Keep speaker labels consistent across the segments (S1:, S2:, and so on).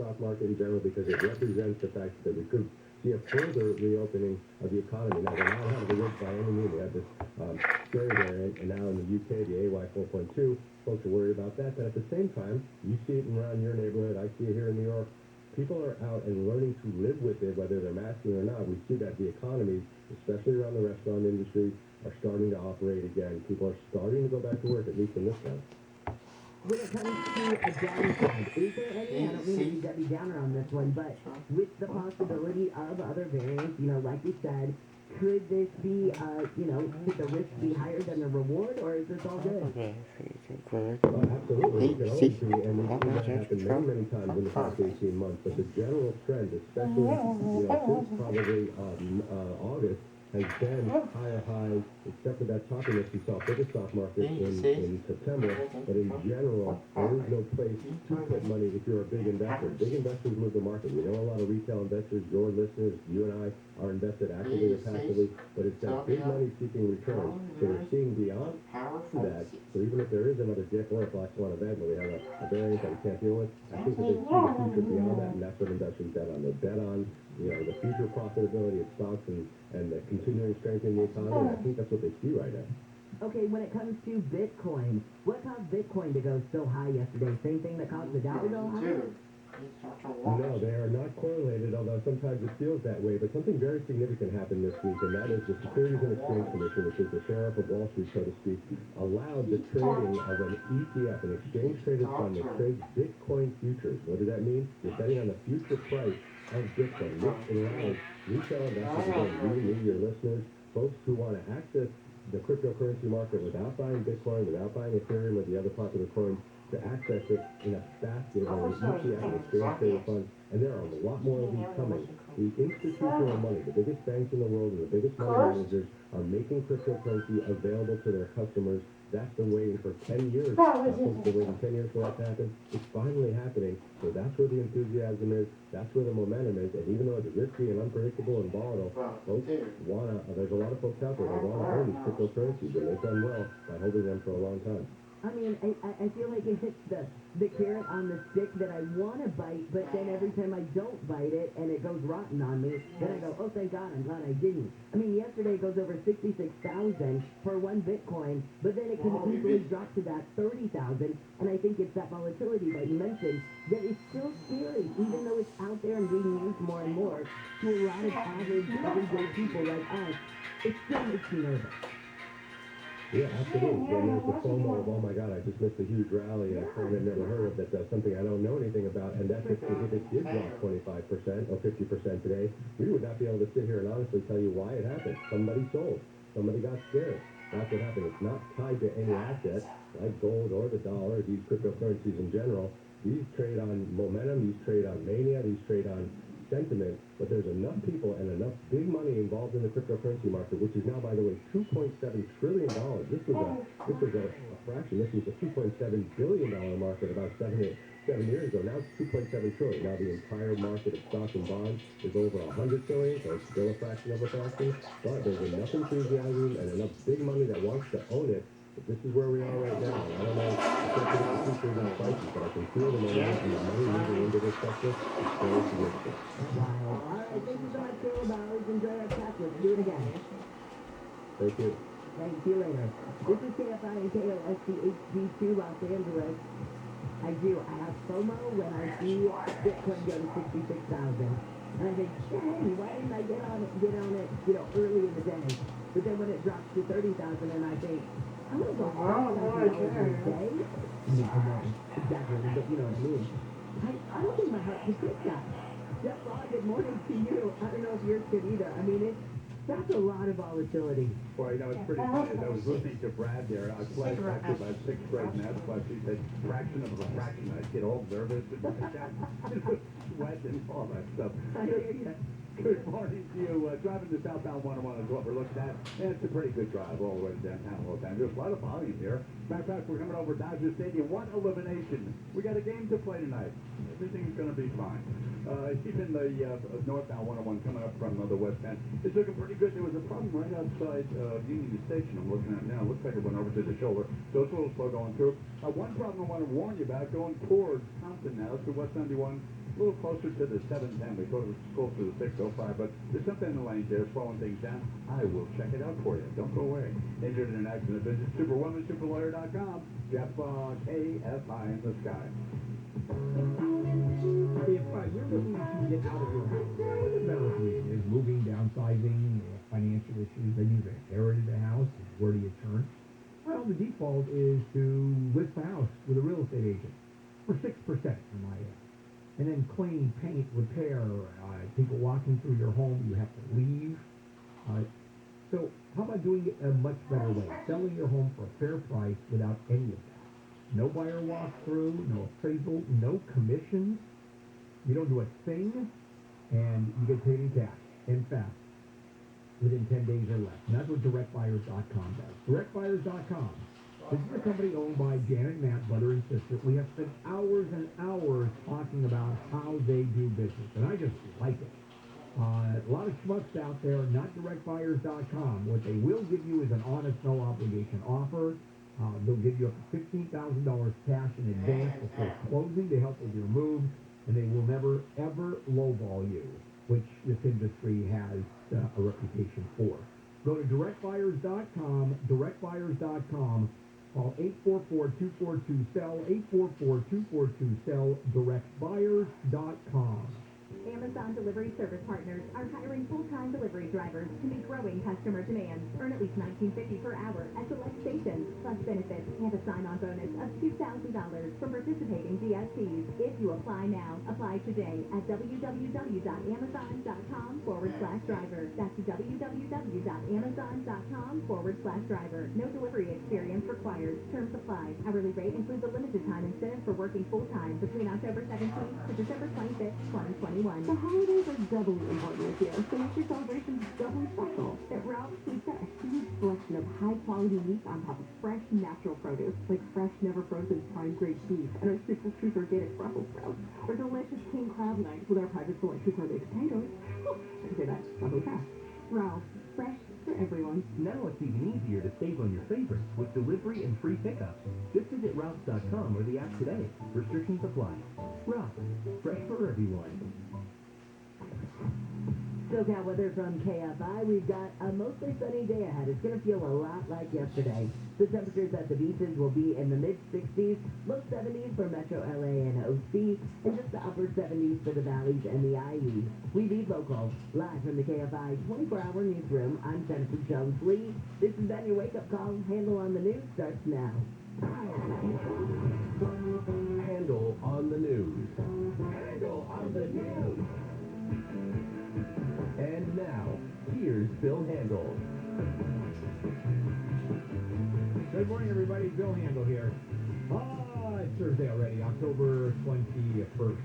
S1: stock market in general because it represents the fact that we could see a further reopening of the economy. Now, we're not out of the woods by any means. We have this scary variant, and now in the UK, the AY 4.2, folks are worried about that. But at the same time, you see it around your neighborhood. I see it here in New York. People are out and learning to live with it, whether they're masking or not. We see that the economy, especially around the restaurant industry, are starting to operate again. People are starting to go back to work, at least in this town.
S2: When it comes to a downside, is there any, I don't mean to be Debbie Downer on this one, but with the possibility of other variants, like you said, could this be, could the risk be higher than the reward, or is this all good?
S1: Absolutely. It can always be, and we've seen that happen many times in the past 18 months, but the general trend, especially, since probably August, has been higher highs, except for that choppiness we saw for the stock market in September. But in general, there is no place to put money if you're a big investor. Big investors move the market. We know a lot of retail investors, your listeners, you and I are invested actively or passively, but it's that big money-seeking return. So we're seeing beyond that. So even if there is another dip or a black swan event where we have a variant that we can't deal with, I think that they see the future beyond that, and that's what investors bet on. They bet on the future profitability of stocks and the continuing strength in the economy, and I think that's what they see right now.
S2: Okay, when it comes to Bitcoin, what caused Bitcoin to go so high yesterday? Same thing that caused the Dow to go high?
S1: No, they are not correlated, although sometimes it feels that way. But something very significant happened this week, and that is the Securities and Exchange Commission, which is the sheriff of Wall Street, so to speak, allowed the trading of an ETF, an exchange-traded fund that trades Bitcoin futures. What does that mean? You're betting on the future price of Bitcoin. This allows retail investors, you, me, your listeners, folks who want to access the cryptocurrency market without buying Bitcoin, without buying Ethereum or the other popular coins, to access it in a basket or an ETF, an exchange-traded fund, and there are a lot more of these coming. The institutional money, the biggest banks in the world and the biggest money managers are making cryptocurrency available to their customers. That's been waiting for 10 years. Folks have been waiting 10 years for that to happen. It's finally happening. So that's where the enthusiasm is. That's where the momentum is. And even though it's risky and unpredictable and volatile, folks there's a lot of folks out there that want to own these cryptocurrencies, and they've done well by holding them for a long time.
S2: I mean, I feel like it hits the carrot on the stick that I want to bite, but then every time I don't bite it and it goes rotten on me, then I go, oh, thank God, I'm glad I didn't. I mean, yesterday it goes over 66,000 for one Bitcoin, but then it can easily drop to that 30,000, and I think it's that volatility that you mentioned that is still scary, even though it's out there and being used more and more to a lot of average, everyday people like us. It still makes me nervous.
S1: Yeah, absolutely. And there's the FOMO of, oh my God, I just missed a huge rally, a coin I've never heard of that does something I don't know anything about. And that's if it did drop 25% or 50% today, we would not be able to sit here and honestly tell you why it happened. Somebody sold. Somebody got scared. That's what happened. It's not tied to any asset like gold or the dollar, these cryptocurrencies in general. These trade on momentum, these trade on mania, these trade on sentiment, but there's enough people and enough big money involved in the cryptocurrency market, which is now, by the way, $2.7 trillion. This was a fraction. This was a $2.7 billion market about seven years ago. Now it's $2.7 trillion. Now the entire market of stocks and bonds is over $100 trillion, so it's still a fraction of a fraction. But there's enough enthusiasm and enough big money that wants to own it. But this is where we are right now. I don't know if the future is in prices, but I can feel the momentum and the money moving into this sector. It's very significant.
S2: Wow. All right, thank you so much, Caleb. I always enjoy our chat. Let's do it again.
S1: Thank you.
S2: Thank you later. This is KFI and KOSC HD2 Los Angeles. I have FOMO when I see Bitcoin go to 66,000. And I think, dang, why didn't I get on it, early in the day? But then when it drops to 30,000 and I think, I'm going to go $5,000 a day? Exaggerated, but you know what I mean. I don't think my heart could take that. Jeff Law, good morning to you. I don't know if yours could either. I mean, that's a lot of volatility.
S3: Well, it's pretty funny. As I was listening to Brad there, I played back to my sixth grade math class. He said, fraction of a fraction. I'd get all nervous and sweat and all that stuff.
S2: I hear you.
S3: Good morning to you. Driving to southbound 101 is what we're looking at. And it's a pretty good drive all the way to downtown Los Angeles. A lot of volume here. Matter of fact, we're coming over Dodger Stadium. One elimination. We got a game to play tonight. Everything's going going to be fine. Even the northbound 101 coming up from the west end is looking pretty good. There was a problem right outside Union Station I'm looking at now. It looks like it went over to the shoulder, so it's a little slow going through. One problem I want to warn you about, going towards Compton now to West 91, a little closer to the 710. We thought it was closer to the 605, but there's something in the lanes there slowing things down. I will check it out for you. Don't go away. Injured in an accident, visit superwomansuperlawyer.com. Jeff KFI in the sky.
S4: If you're looking to get out of your house, for the valid reason is moving, downsizing, financial issues, then you've inherited a house, where do you turn? Well, the default is to list the house with a real estate agent for 6%, in my end. And then clean, paint, repair, people walking through your home, you have to leave. So how about doing it a much better way? Selling your home for a fair price without any of that. No buyer walkthrough, no appraisal, no commissions. You don't do a thing, and you get paid in cash, in fast, within 10 days or less. And that's what DirectBuyers.com does. DirectBuyers.com. This is a company owned by Janet and Matt, brother and sister. We have spent hours and hours talking about how they do business, and I just like it. A lot of schmucks out there, not DirectBuyers.com. What they will give you is an honest, no obligation offer. They'll give you up to $15,000 cash in advance before closing to help with your move, and they will never, ever lowball you, which this industry has a reputation for. Go to DirectBuyers.com, DirectBuyers.com, call 844-242-SELL, 844-242-SELL, DirectBuyers.com.
S5: Amazon Delivery Service Partners are hiring full-time delivery drivers to meet growing customer demand. Earn at least $19.50 per hour at select stations, plus benefits and a sign-on bonus of $2,000 from participating DSPs. If you apply now, apply today at www.amazon.com/driver. That's www.amazon.com/driver. No delivery experience required. Terms apply. Hourly rate includes a limited time incentive for working full-time between October 17th to December 25th, 2021.
S2: The holidays are doubly important this year, so make your celebrations doubly special. At Ralph's, we've got a huge selection of high-quality meat on top of fresh, natural produce, like fresh, never-frozen prime-grade beef and our super sweet organic Brussels sprouts, or delicious king crab legs with our private selection gourmet potatoes. Oh, I can say that probably fast. Ralph's, fresh for everyone.
S6: Now it's even easier to save on your favorites with delivery and free pickup. Just visit Ralphs.com or the app today. Restrictions apply. Ralphs, fresh for everyone.
S2: SoCal weather from KFI. We've got a mostly sunny day ahead. It's going to feel a lot like yesterday. The temperatures at the beaches will be in the mid-60s, low 70s for Metro LA and OC, and just the upper 70s for the valleys and the IE. We lead local. Live from the KFI 24-hour newsroom, I'm Jennifer Jones-Lee. This has been your wake-up call. Handle on the news starts now.
S1: Handle on the news. Handle on the news. And now, here's Bill Handel.
S4: Good morning, everybody. Bill Handel here. It's Thursday already, October 21st.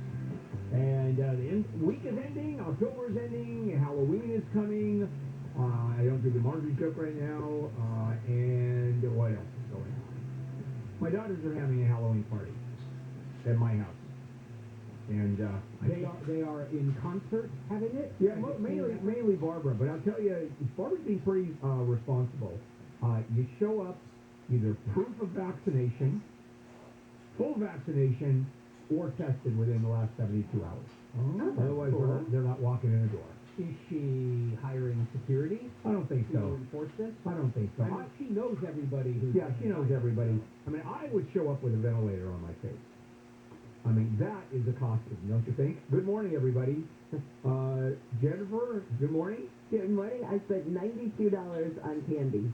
S4: And the week is ending, October is ending, Halloween is coming. I don't do the Marjorie joke right now. And what else is going on? My daughters are having a Halloween party at my house. And they are in concert having it? Yeah, mainly Barbara. But I'll tell you, Barbara's being pretty responsible. You show up, either proof of vaccination, full vaccination, or tested within the last 72 hours.
S2: Oh,
S4: Otherwise,
S2: cool.
S4: they're not walking in the door.
S7: Is she hiring security
S4: I don't think
S7: to
S4: so.
S7: enforce this?
S4: I don't think so.
S7: I mean, she knows everybody who's...
S4: Yeah, she knows everybody. I mean, I would show up with a ventilator on my face. I mean, that is a costume, don't you think? Good morning, everybody. Jennifer, good morning.
S2: Good morning. I spent $92 on candy.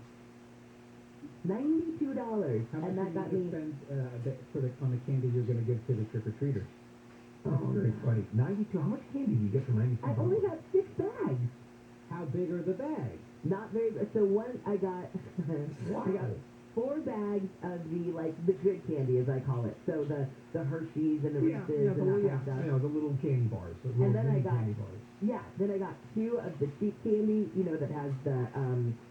S2: $92.
S7: How much
S2: And that got
S7: do you
S2: me...
S7: spend on the candy you're going to give to the trick-or-treaters?
S4: That's very funny. 92. How much candy do you get for 92?
S2: I only got 6 bags.
S7: How big are the bags?
S2: Not very... So one, I got... I got 4 bags of the good candy, as I call it. So the Hershey's and the Reese's and that kind of stuff.
S4: The little candy bars. The little
S2: And then I got...
S4: candy bars.
S2: Yeah, then I got 2 of the cheap candy, that has the,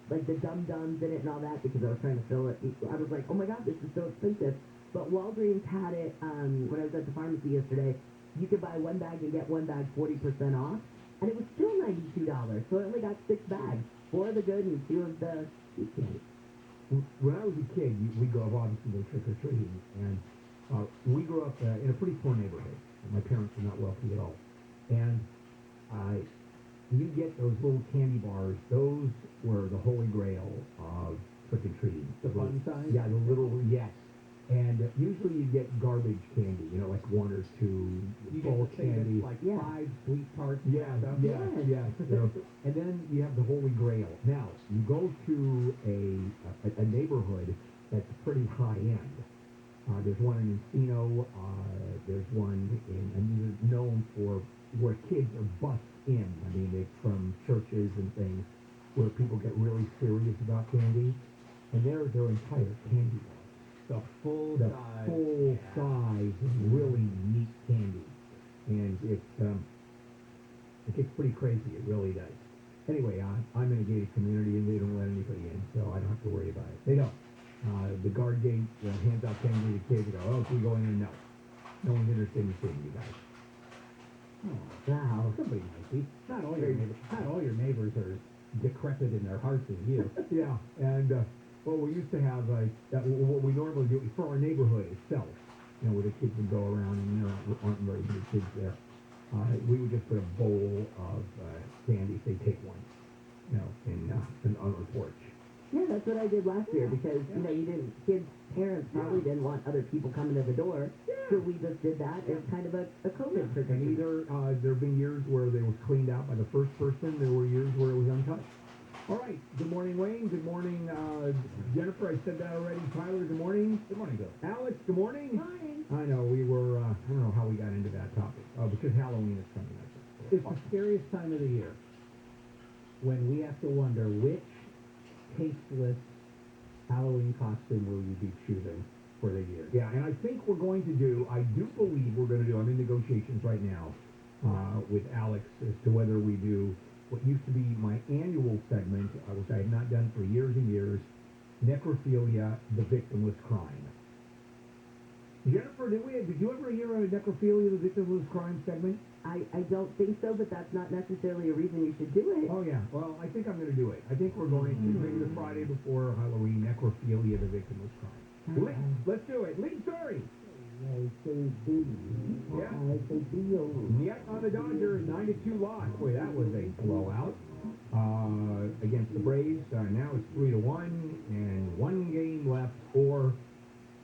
S2: the Dum-Dums in it and all that, because I was trying to fill it. I was like, oh my god, this is so expensive. But Walgreens had it, when I was at the pharmacy yesterday, you could buy one bag and get one bag 40% off, and it was still $92. So I only got 6 bags, 4 of the good and 2 of the sweet candy.
S4: When I was a kid, we go obviously go trick-or-treating, and we grew up in a pretty poor neighborhood. My parents were not wealthy at all. And you get those little candy bars. Those were the holy grail of trick-or-treating.
S7: The fun size?
S4: Yeah, the little, yes. And usually you get garbage candy, like 1 or 2
S7: You
S4: bulk
S7: get the thing
S4: candy.
S7: that's like
S2: Yeah.
S7: 5 sweet tarts.
S4: Yeah,
S7: and stuff.
S4: yeah. And then you have the holy grail. Now, you go to a neighborhood that's pretty high end. There's one in Encino. There's one and they're known for where kids are bussed in. I mean, it's from churches and things where people get really serious about candy, and they're their entire candy bar.
S7: The full
S4: The
S7: size.
S4: full size, really neat candy, and it gets pretty crazy. It really does. Anyway, I'm in a gated community, and they don't let anybody in, so I don't have to worry about it. They don't. The guard gate hands out candy to kids. They go, "Oh, can we go in there?" No. No one's interested in seeing you guys.
S7: Oh,
S2: Wow.
S7: somebody might be. Not all your neighbors are decrepit in their hearts as you.
S4: Yeah, and well, we used to have what we normally do for our neighborhood itself. Where the kids would go around, and there aren't very many kids there. We would just put a bowl of candy. Say, take one. On our porch.
S2: Yeah, that's what I did last year because, kids' parents probably didn't want other people coming to the door. So we just did that as kind of a COVID trick.
S4: And either there have been years where they was cleaned out by the first person. There were years where it was untouched. All right. Good morning, Wayne. Good morning, Jennifer. I said that already. Tyler, good morning.
S7: Good morning, Bill.
S4: Alex, good morning.
S2: Hi.
S4: I know we were. I don't know how we got into that topic. Oh, because Halloween is coming up.
S7: It's the scariest time of the year when we have to wonder which tasteless Halloween costume will you be choosing for the year.
S4: Yeah, and I think we're going to do. I do believe we're going to do. I'm in negotiations right now with Alex as to whether we do what used to be my annual segment, which I have not done for years and years, necrophilia, the victimless crime. Jennifer, did you ever hear of necrophilia, the victimless crime segment?
S2: I don't think so, but that's not necessarily a reason you should do it.
S4: Oh, yeah. Well, I think I'm going to do it. I think we're going to, maybe the Friday before Halloween, necrophilia, the victimless crime. Let's do it. Lead story. Yeah. Yep, on the Dodgers, 9-2 loss. Boy, that was a blowout against the Braves. Now it's 3-1, and 1 game left, or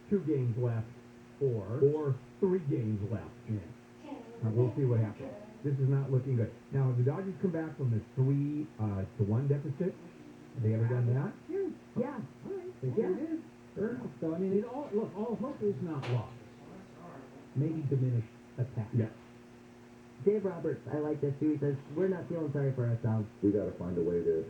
S4: 2 games left, or 3 games left. Yeah. We'll see what happens. This is not looking good. Now, have the Dodgers come back from this 3-1 deficit? Have they ever done that?
S2: Yeah.
S7: All right. They sure did. Fair enough. So, I mean, all hope is not lost. Maybe diminished attack.
S4: Yeah.
S2: Dave Roberts, I like this too. He says, we're not feeling sorry for ourselves.
S3: We got to find a way to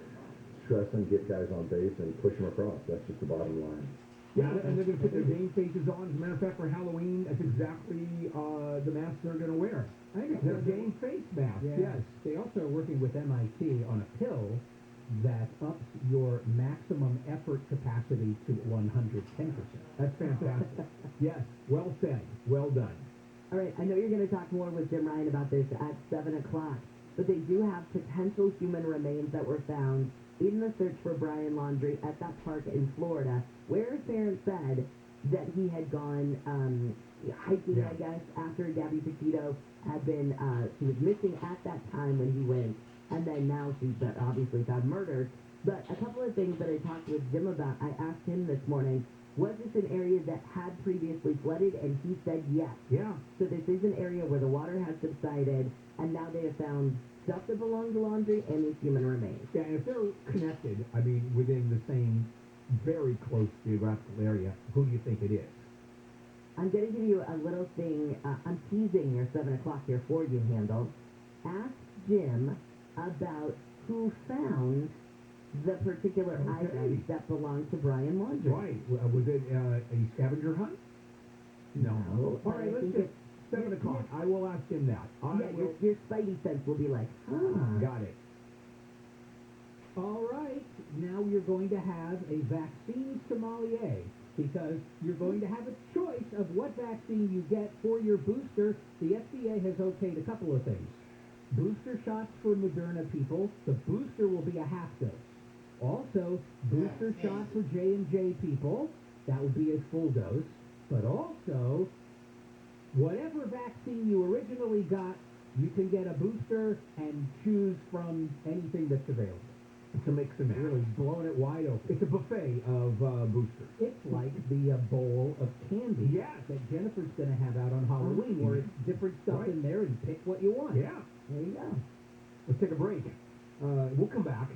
S3: stress and get guys on base and push them across. That's just the bottom line.
S4: Yeah, and they're going to put their game faces on. As a matter of fact, for Halloween, that's exactly the mask they're going to wear.
S7: I think it's
S4: Their game face mask, yes.
S7: They also are working with MIT on a pill that ups your maximum effort capacity to 110%.
S4: That's fantastic. Yes, well said. Well done.
S2: All right, I know you're going to talk more with Jim Ryan about this at 7 o'clock, but they do have potential human remains that were found in the search for Brian Laundrie at that park in Florida, where his parents said that he had gone hiking, I guess, after Gabby Petito had been, she was missing at that time when he went, and then now she's obviously found murdered. But a couple of things that I talked with Jim about, I asked him this morning, was this an area that had previously flooded? And he said yes.
S4: Yeah.
S2: So this is an area where the water has subsided, and now they have found stuff that belongs to Laundrie and these human remains.
S4: Yeah, and if they're connected, I mean, within the same very close geographical area, who do you think it is?
S2: I'm going to give you a little thing. I'm teasing your 7 o'clock here for you, Handel. Ask Jim about who found the particular items that belong to Brian Laundrie.
S4: Right. Was it a scavenger hunt? No. All
S2: but
S4: right,
S2: I
S4: let's
S2: think
S4: just 7 o'clock. I will ask him that.
S2: Your spidey sense will be like,
S4: Got it.
S7: All right. Now you're going to have a vaccine sommelier because you're going to have a choice of what vaccine you get for your booster. The FDA has okayed a couple of things. Booster shots for Moderna people. The booster will be a half dose. Also, booster shot for J&J people. That will be a full dose. But also, whatever vaccine you originally got, you can get a booster and choose from anything that's available.
S4: It's a mix and match. Really blowing it wide open. It's a buffet of boosters.
S7: It's like the bowl of candy
S4: Yes.
S7: that Jennifer's going to have out on Halloween, where it's different stuff in there and pick what you want.
S4: Yeah.
S7: There you go.
S4: Let's take a break. We'll come back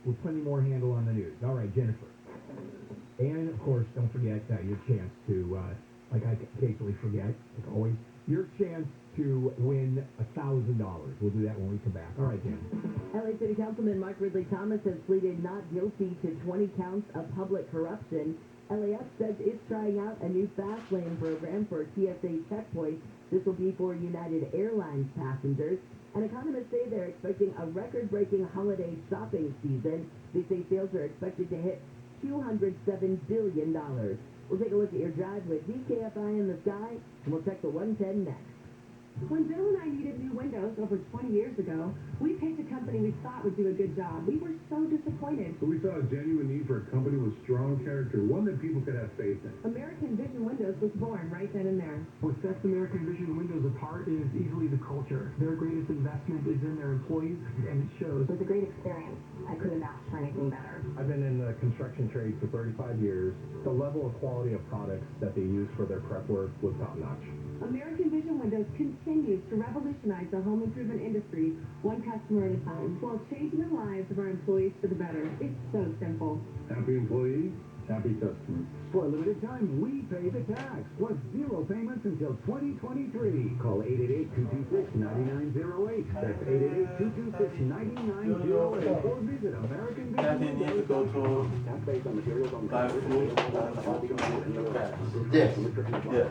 S4: with plenty more handle on the news. All right, Jennifer. And, of course, don't forget your chance to, like I occasionally forget, like always, your chance to win $1,000. We'll do that when we come back. All right, Jen.
S2: LA City Councilman Mark Ridley Thomas has pleaded not guilty to 20 counts of public corruption. LAF says it's trying out a new fast lane program for TSA checkpoints. This will be for United Airlines passengers. And economists say they're expecting a record-breaking holiday shopping season. They say sales are expected to hit $207 billion. We'll take a look at your drive with DKFI in the sky, and we'll check the 110 next.
S8: When Bill and I needed new windows over 20 years ago, we picked a company we thought would do a good job. We were so disappointed.
S3: So we saw a genuine need for a company with strong character, one that people could have faith in.
S8: American Vision Windows was born right then and there.
S9: What sets American Vision Windows apart is easily the culture. Their greatest investment is in their employees, and it shows.
S8: It was a great experience. I couldn't ask for anything better.
S1: I've been in the construction trade for 35 years. The level of quality of products that they use for their prep work was top-notch.
S8: American Vision Windows continues to revolutionize the home improvement industry one customer at a time while changing the lives of our employees for the better. It's so simple.
S3: Happy employee, happy customer.
S4: For a limited time, we pay the tax, plus 0 payments until 2023. Call 888-226-9908. That's 888-226-9908. Or visit American
S10: Then you need to go to buy food and
S11: Yes.
S10: Yes.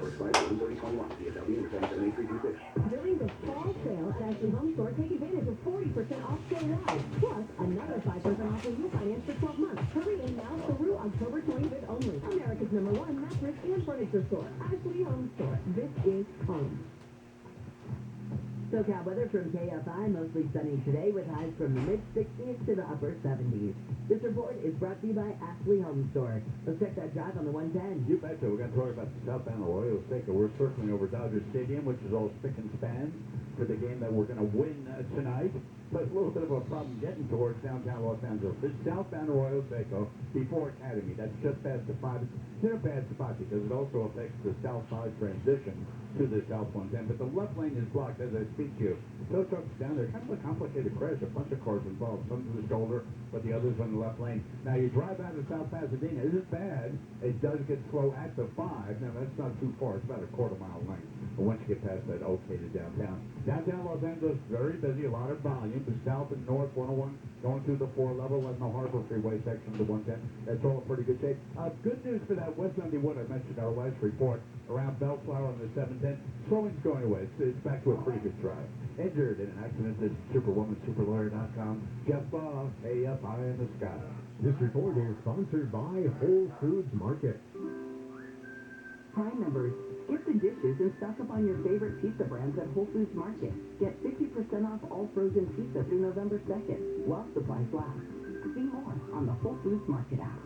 S5: During the fall sale at Ashley Home Store, take advantage of 40% off store-wide, plus another 5% off when you finance for 12 months. Hurry in now through October 25th only. America's #1 mattress and furniture store, Ashley Home Store. This is home.
S2: SoCal weather from KFI, mostly sunny today with highs from the mid-60s to the upper 70s. This report is brought to you by Ashley Home Store. Let's check that drive on the 110.
S3: You betcha. We're going to talk about the southbound Arroyo Seco. We're circling over Dodger Stadium, which is all spick and span for the game that we're going to win tonight. But a little bit of a problem getting towards downtown Los Angeles. This southbound Arroyo Seco before Academy. That's just past the 5. It's in a bad spot because it also affects the south side transition to the south 110. But the left lane is blocked as I speak to you. Tow trucks down there. Kind of a complicated crash. A bunch of cars involved. Some to the shoulder, but the others on the left lane. Now you drive out of South Pasadena. It isn't bad. It does get slow at the 5. Now that's not too far. It's about a quarter-mile length. But once you get past that, okay to downtown. Downtown Los Angeles, very busy. A lot of volume. The south and north 101 going through the 4 level and the Harbor Freeway section of the 110. That's all in pretty good shape. Good news for that West Underwood I mentioned in our last report around Bellflower on the 710. Slowing's going away. It's back to a pretty good drive. Injured in an accident at superwomansuperlawyer.com. Jeff Baugh, AFI in the sky.
S1: This report is sponsored by Whole Foods Market.
S2: Prime members, skip the dishes and stock up on your favorite pizza brands at Whole Foods Market. Get 50% off all frozen pizza through November 2nd, while supplies last. See more on the Whole Foods Market app.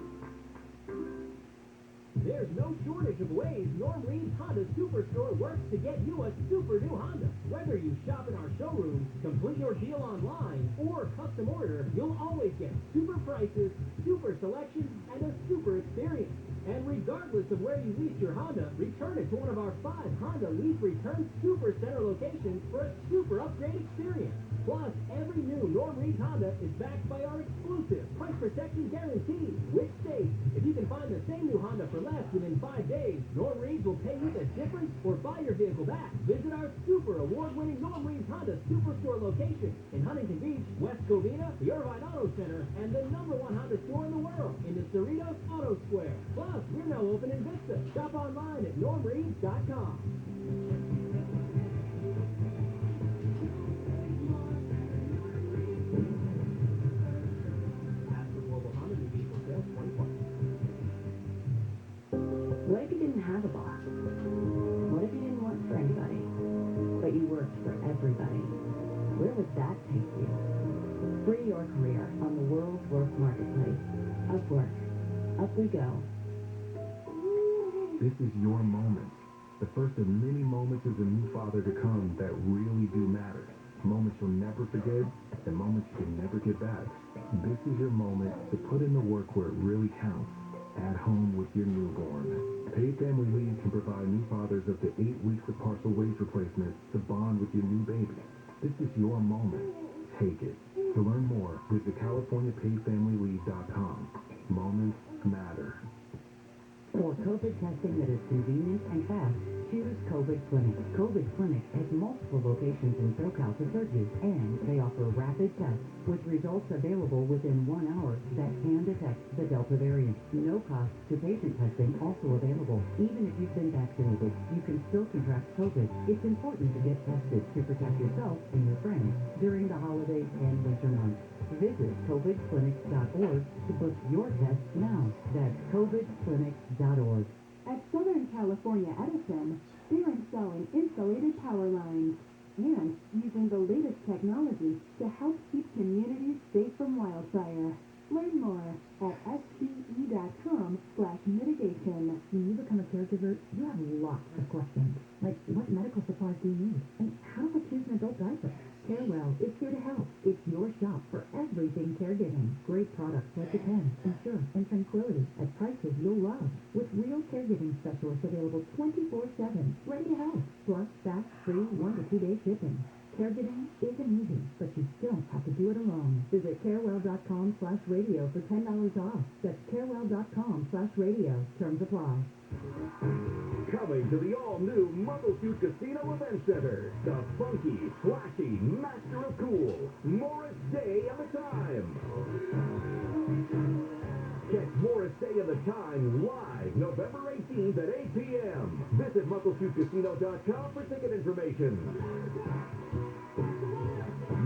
S6: There's no shortage of ways Norm Reed's Honda Superstore works to get you a super new Honda. Whether you shop in our showroom, complete your deal online, or custom order, you'll always get super prices, super selection, and a super experience. And regardless of where you lease your Honda, return it to one of our 5 Honda Lease Return Super Center locations for a super upgrade experience. Plus, every new Norm Reed's Honda is backed by our exclusive price protection guarantee, which states if you can find the same new Honda for less within 5 days, Norm Reed's will pay you the difference or buy your vehicle back. Visit our super award-winning Norm Reed's Honda Superstore location in Huntington Beach, West Covina, the Irvine Auto Center, and the #1 Honda store in the world in the Cerritos Auto Square. Plus, we're now open in Vista. Shop online at normreeds.com.
S2: would that take you? Free your career on the world's work marketplace. Upwork. Up we go.
S1: This is your moment. The first of many moments as a new father to come that really do matter. Moments you'll never forget and moments you can never get back. This is your moment to put in the work where it really counts. At home with your newborn. Paid family leave can provide new fathers up to 8 weeks of partial wage replacement to bond with your new baby. This is your moment. Take it. To learn more, visit CaliforniaPaidFamilyLeave.com. Moments matter.
S2: For COVID testing that is convenient and fast, choose COVID Clinic. COVID Clinic has multiple locations in SoCal to serve you, and they offer rapid tests with results available within 1 hour that can detect the Delta variant. No cost to patient testing also available. Even if you've been vaccinated, you can still contract COVID. It's important to get tested to protect yourself and your friends during the holidays and winter months. Visit covidclinic.org to book your test now. That's covidclinic.org.
S8: At Southern California Edison, they're installing insulated power lines and using the latest technology to help keep communities safe from wildfire. Learn more at SCE.com/mitigation.
S2: When you become a caregiver, you have lots of questions, like what medical supplies do you need? And how do I choose an adult diaper? Carewell is here to help. It's your shop for everything caregiving. Great products like the Pen, Ensure, and Tranquility at prices you'll love. With real caregiving specialists available 24/7, ready to help. Plus, fast, free 1 to 2 day shipping. Caregiving isn't easy, but you don't have to do it alone. Visit carewell.com/radio for $10 off. That's carewell.com/radio. Terms apply.
S3: Coming to the all-new Muckleshoot Casino Event Center, the funky, flashy master of cool, Morris Day of the Time. Catch Morris Day of the Time live November 18th at 8 p.m. Visit MuckleshootCasino.com for ticket information.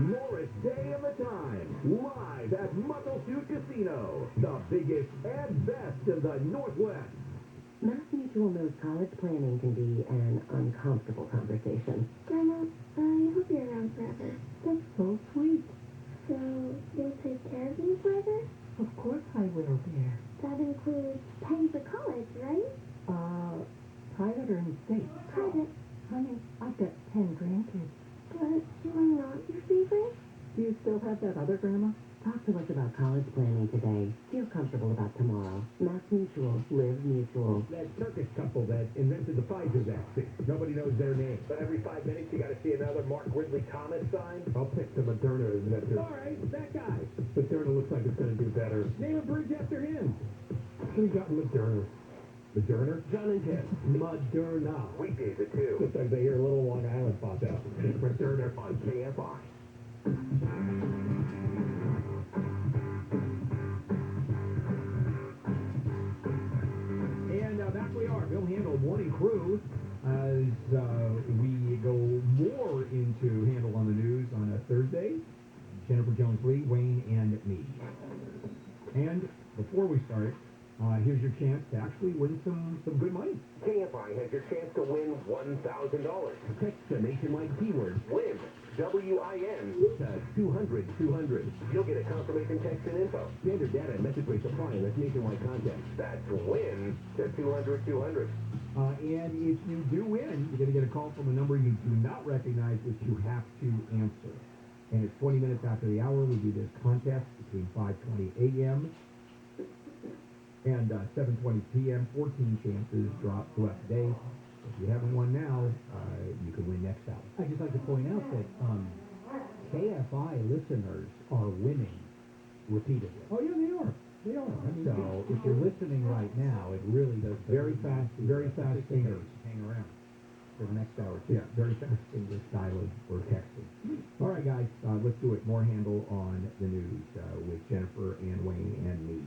S3: Morris Day of the Time, live at Muckleshoot Casino, the biggest and best in the Northwest.
S2: Mass Mutual knows college planning can be an uncomfortable conversation.
S11: Grandma, I hope you're around forever.
S2: That's so sweet.
S11: So, you'll take care of me forever?
S2: Of course I will, dear.
S11: That includes paying for college, right?
S2: Private or in state?
S11: Private.
S2: Honey, I've got 10 grandkids.
S11: But we're not your favorite?
S2: Do you still have that other grandma? Talk to us about college planning today. Feel comfortable about tomorrow. Mass Mutual. Live Mutual.
S4: That Turkish couple that invented the Pfizer vaccine. Nobody knows their name.
S1: But every 5 minutes you gotta see another Mark Ridley Comet sign?
S4: I'll pick the Moderna inventor.
S6: All right, that guy.
S4: Moderna looks like it's going to do better.
S6: Name a bridge after him.
S4: We got Moderna. Moderna?
S1: John and Ted.
S4: Moderna.
S1: Weekdays at 2.
S4: Sometimes they hear Little Long Island pop out.
S1: Moderna on KFI.
S4: And back we are. Bill Handel, morning crew, as we go more into Handel on the News on a Thursday. Jennifer Jones-Lee, Wayne, and me. And before we start, here's your chance to actually win some good money.
S1: KFI has your chance to win $1,000. Text the nationwide keyword WIN, W-I-N, to 200-200. You'll get a confirmation text and info. Standard data and message rates apply in this nationwide contest. That's WIN to 200-200.
S4: And if you do win, you're going to get a call from a number you do not recognize, which you have to answer. And it's 20 minutes after the hour. We do this contest between 5:20 a.m. and 7:20 p.m. 14 chances drop throughout the day. If you haven't won now, you can win next hour.
S7: I'd just like to point out that KFI listeners are winning repeatedly.
S4: Oh, yeah, they are. They are. I mean,
S7: So if you're listening right now, it really does
S4: very fast singers.
S7: hang around for the next hour, too.
S4: Yeah, very fast singers, dialing or texting. All right, guys, let's do it. More Handel on the News with Jennifer and Wayne and me.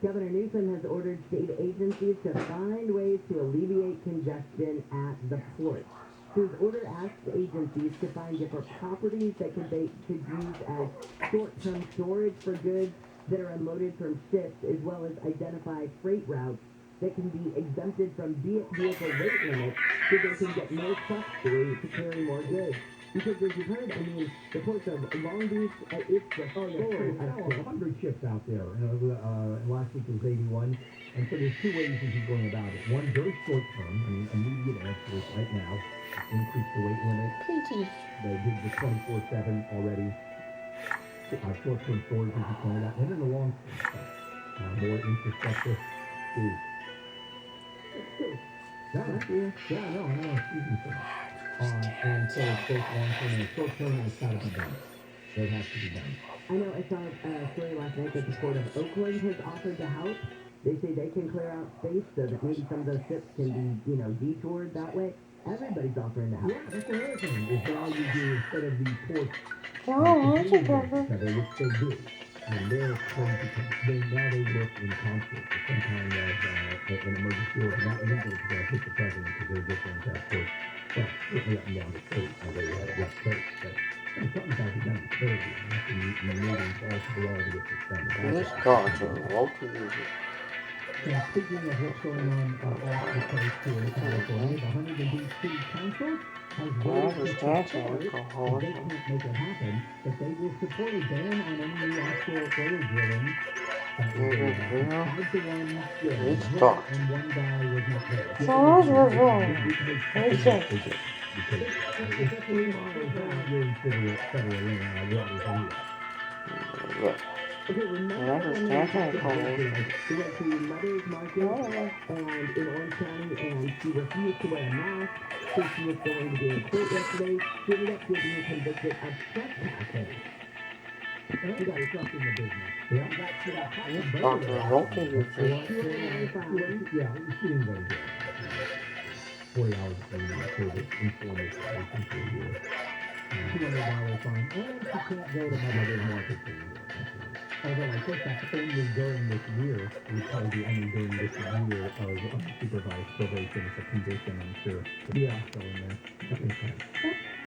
S2: Governor Newsom has ordered state agencies to find ways to alleviate congestion at the port. His order asks agencies to find different properties that they could use as short-term storage for goods that are unloaded from ships, as well as identify freight routes that can be exempted from vehicle weight limits so they can get more trucks through to carry more goods. Because as you've heard, I mean, the ports of Long Beach, it's the full of
S4: 100 ships out there. Last week was 81. And so there's two ways you can go about it. One, very short term, I mean, immediate answers right now. Increase the weight limit. They did the 24/7 already. Short-term storage, as you pointed out. And then the long-term stuff. More infrastructure is... No, excuse me. And so it's both long-term and short-term, and it's got to be done. It has to be done.
S2: I know I saw a story last night that the Port of Oakland has offered to help. They say they can clear out space so that maybe some of those ships can be, detoured that way. Everybody's offering to help.
S4: Yeah, that's another thing, is now you do, instead of the ports,
S12: that's a problem.
S4: which they do. And they're going to, now they work in concert with some kind of an emergency order, not legal to hit the president because they're different, of course, but certainly up and down the state, as they left coast. But something's got to be done thoroughly, and the meetings all to get this done.
S12: This car's a local.
S4: And speaking of what's going on off the coast here in California, the Huntington Beach City Council has voted to support, they can't make it happen, but they will support a ban on any new offshore oil drilling. That will be 5-1,
S12: It's dark.
S4: and one guy was not there.
S12: So those were wrong. Okay.
S4: Because it's 3 miles out, you're in federal waters anyway.
S12: Look.
S2: Okay, remember when we went to Mother's Market and in Orange County, and she refused to wear a mask, so she was going to be in court yesterday. She ended up getting convicted of trespassing.
S4: She got stuck in the business. Yeah.
S12: This car's a local.
S4: Yeah, she didn't go to jail. 40 hours of service, informal probation for a year. $200 fine, and she can't go to Mother's Market for a year. Although I think that's only during this year, it would probably be only during this year of supervised probation as a condition, I'm sure. Yeah. So in there, that makes sense.